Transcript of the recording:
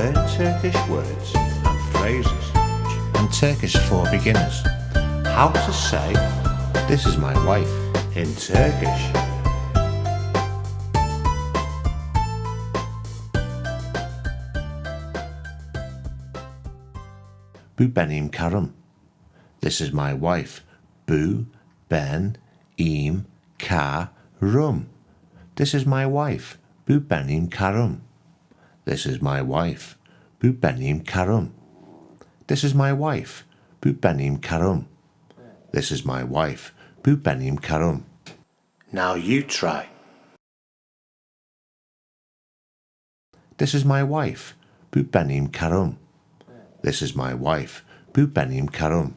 Learn Turkish words and phrases and Turkish for beginners. How to say, "This is my wife" in Turkish. Bu benim karım. This is my wife. Bu, ben, im, karım. This is my wife. Bu benim karım. This is my wife. Bu benim karım. This is my wife. Bu benim karım. This is my wife. Bu benim karım. Now you try. This is my wife. Bu benim karım. This is my wife. Bu benim karım.